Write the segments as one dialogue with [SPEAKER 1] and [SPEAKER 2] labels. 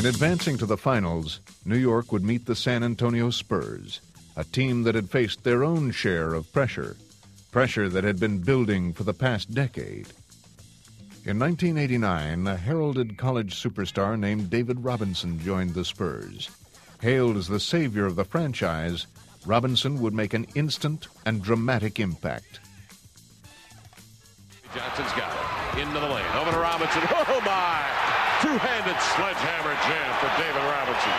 [SPEAKER 1] In advancing to the finals, New York would meet the San Antonio Spurs, a team that had faced their own share of pressure that had been building for the past decade. In 1989, a heralded college superstar named David Robinson joined the Spurs. Hailed as the savior of the franchise, Robinson would make an instant and dramatic impact.
[SPEAKER 2] Johnson's got it. Into the lane. Over to Robinson. Oh, my! Two-handed sledgehammer jam for David Robinson.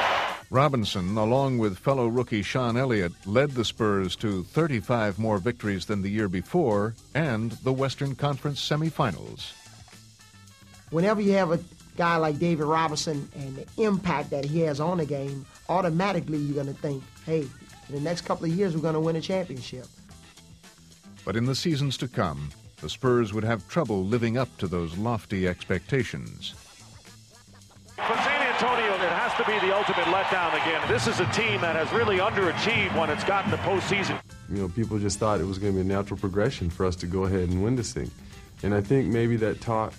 [SPEAKER 1] Robinson, along with fellow rookie Sean Elliott, led the Spurs to 35 more victories than the year before and the Western Conference semifinals.
[SPEAKER 3] Whenever you have a guy like David Robinson and the impact that he has on the game, automatically you're going to think, hey, in the next couple of years we're going to win a championship.
[SPEAKER 1] But in the seasons to come, the Spurs would have trouble living up to those lofty expectations.
[SPEAKER 4] For San Antonio, it has to be the ultimate letdown again. This is a team that has really underachieved when it's gotten the postseason.
[SPEAKER 5] You know, people just thought it was going to be a natural progression for us to go ahead and win this thing. And I think maybe that talk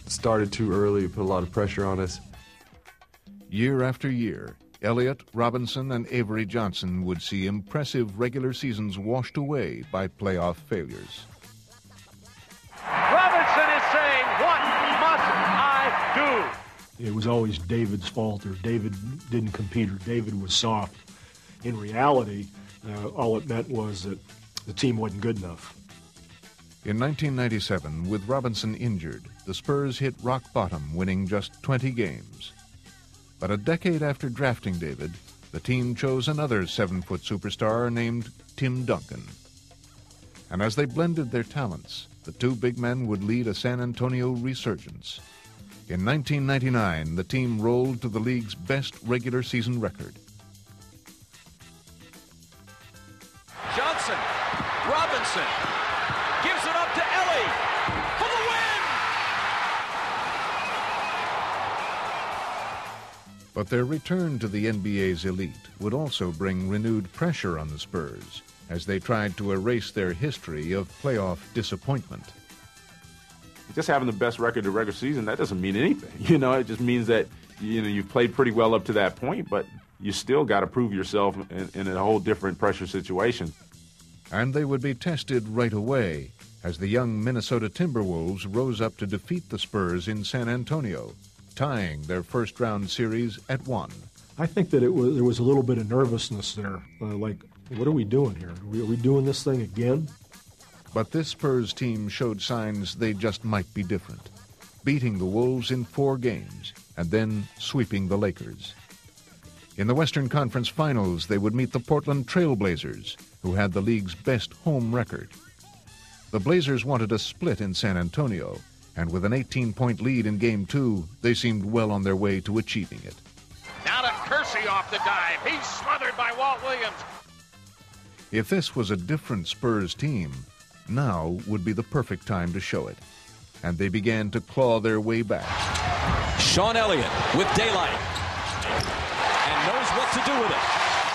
[SPEAKER 5] started too early, put a lot of pressure on us.
[SPEAKER 1] Year after year, Elliott, Robinson, and Avery Johnson would see impressive regular seasons washed away by playoff failures.
[SPEAKER 4] Robinson is saying, what must I do?
[SPEAKER 6] It was always David's fault, or David didn't compete, or David was soft. In reality, all it meant was that the team wasn't good enough.
[SPEAKER 1] In 1997, with Robinson injured, the Spurs hit rock bottom, winning just 20 games. But a decade after drafting David, the team chose another 7-foot superstar named Tim Duncan. And as they blended their talents, the two big men would lead a San Antonio resurgence. In 1999, the team rolled to the league's best regular season record.
[SPEAKER 2] Johnson, Robinson, gives it up to Ellie for the win!
[SPEAKER 1] But their return to the NBA's elite would also bring renewed pressure on the Spurs as they tried to erase their history of playoff disappointment.
[SPEAKER 7] Just having the best record of the regular season, that doesn't mean anything. You know, it just means that, you know, you've played pretty well up to that point, but you still got to prove yourself in a whole different pressure situation.
[SPEAKER 1] And they would be tested right away as the young Minnesota Timberwolves rose up to defeat the Spurs in San Antonio, tying their first-round series at 1.
[SPEAKER 6] I think that there was a little bit of nervousness there, like, what are we doing here? Are we doing this thing again?
[SPEAKER 1] But this Spurs team showed signs they just might be different, beating the Wolves in 4 games and then sweeping the Lakers. In the Western Conference Finals, they would meet the Portland Trail Blazers, who had the league's best home record. The Blazers wanted a split in San Antonio, and with an 18-point lead in Game 2, they seemed well on their way to achieving it.
[SPEAKER 2] Now to Kersey off the dive. He's smothered by Walt Williams.
[SPEAKER 1] If this was a different Spurs team, now would be the perfect time to show it. And they began to claw their way back.
[SPEAKER 2] Sean Elliott with daylight. And knows what to do with it.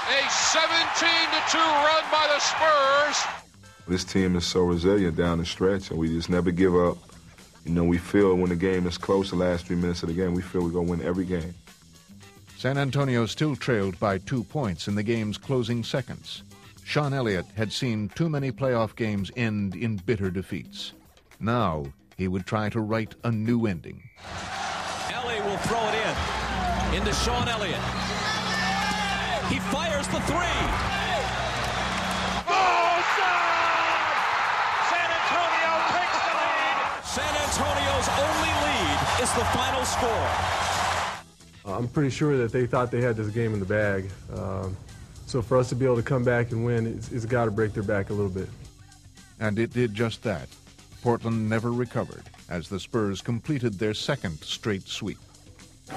[SPEAKER 2] A 17-2 run by the Spurs.
[SPEAKER 8] This team is so resilient down the stretch, and we just never give up. You know, we feel when the game is close, the last 3 minutes of the game, we feel we're going to win every game.
[SPEAKER 1] San Antonio still trailed by 2 points in the game's closing seconds. Sean Elliott had seen too many playoff games end in bitter defeats. Now he would try to write a new ending.
[SPEAKER 2] Ellie will throw it in. Into Sean Elliott. He fires the 3. Oh, San Antonio takes the lead. San Antonio's only lead is the final score.
[SPEAKER 5] I'm pretty sure that they thought they had this game in the bag. So for us to be able to come back and win, it's got to break their back a little bit.
[SPEAKER 1] And it did just that. Portland never recovered as the Spurs completed their second straight sweep.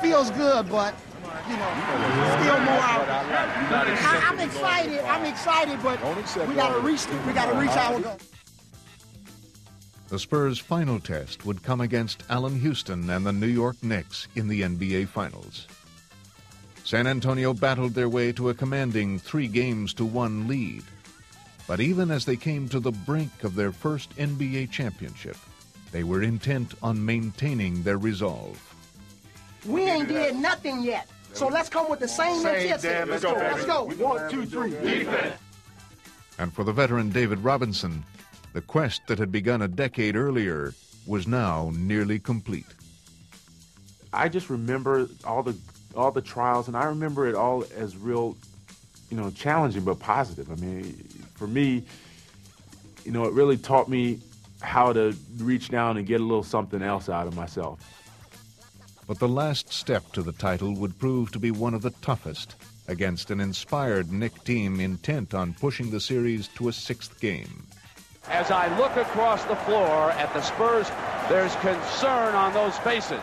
[SPEAKER 3] Feels good, but, you know, still more out. I'm excited, but we got to reach our goal.
[SPEAKER 1] The Spurs' final test would come against Allen Houston and the New York Knicks in the NBA Finals. San Antonio battled their way to a commanding 3-1 lead. But even as they came to the brink of their first NBA championship, they were intent on maintaining their resolve.
[SPEAKER 3] We ain't did nothing yet. So let's come with the same intensity.
[SPEAKER 4] Let's go.
[SPEAKER 3] Let's go.
[SPEAKER 4] 1, 2, 3. Defense.
[SPEAKER 1] And for the veteran David Robinson, the quest that had begun a decade earlier was now nearly complete.
[SPEAKER 7] I just remember all the trials, and I remember it all as real, challenging but positive. I mean, for me, it really taught me how to reach down and get a little something else out of myself.
[SPEAKER 1] But the last step to the title would prove to be one of the toughest, against an inspired Knick team intent on pushing the series to a 6th game.
[SPEAKER 2] As I look across the floor at the Spurs, there's concern on those faces.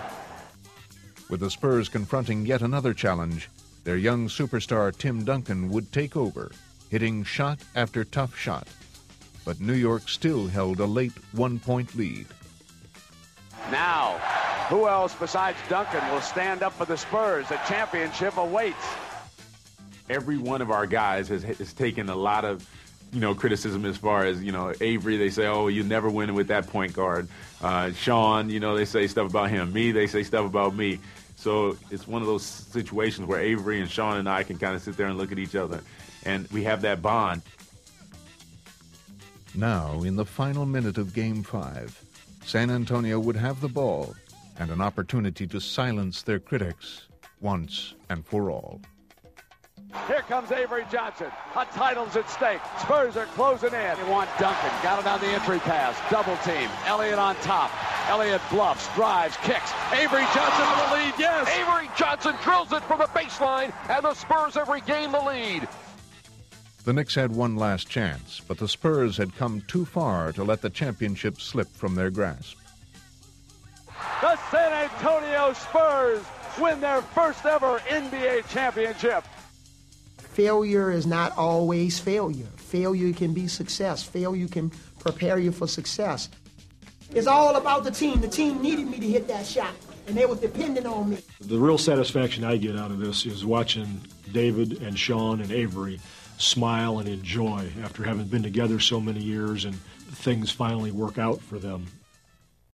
[SPEAKER 1] With the Spurs confronting yet another challenge, their young superstar Tim Duncan would take over, hitting shot after tough shot. But New York still held a late 1-point lead.
[SPEAKER 2] Now, who else besides Duncan will stand up for the Spurs? The championship awaits.
[SPEAKER 7] Every one of our guys has taken a lot of, criticism as far as, Avery, they say, oh, you never win with that point guard. Sean, they say stuff about him. Me, they say stuff about me. So it's one of those situations where Avery and Sean and I can kind of sit there and look at each other, and we have that bond.
[SPEAKER 1] Now, in the final minute of Game 5, San Antonio would have the ball and an opportunity to silence their critics once and for all.
[SPEAKER 2] Here comes Avery Johnson. A title's at stake. Spurs are closing in. They want Duncan. Got it on the entry pass. Double team. Elliott on top. Elliott bluffs, drives, kicks. Avery Johnson for the lead. Yes!
[SPEAKER 9] Avery Johnson drills it from the baseline, and the Spurs have regained the lead.
[SPEAKER 1] The Knicks had one last chance, but the Spurs had come too far to let the championship slip from their grasp.
[SPEAKER 2] The San Antonio Spurs win their first ever NBA championship.
[SPEAKER 3] Failure is not always failure. Failure can be success. Failure can prepare you for success. It's all about the team. The team needed me to hit that shot, and they were depending on me.
[SPEAKER 6] The real satisfaction I get out of this is watching David and Sean and Avery smile and enjoy after having been together so many years and things finally work out for them.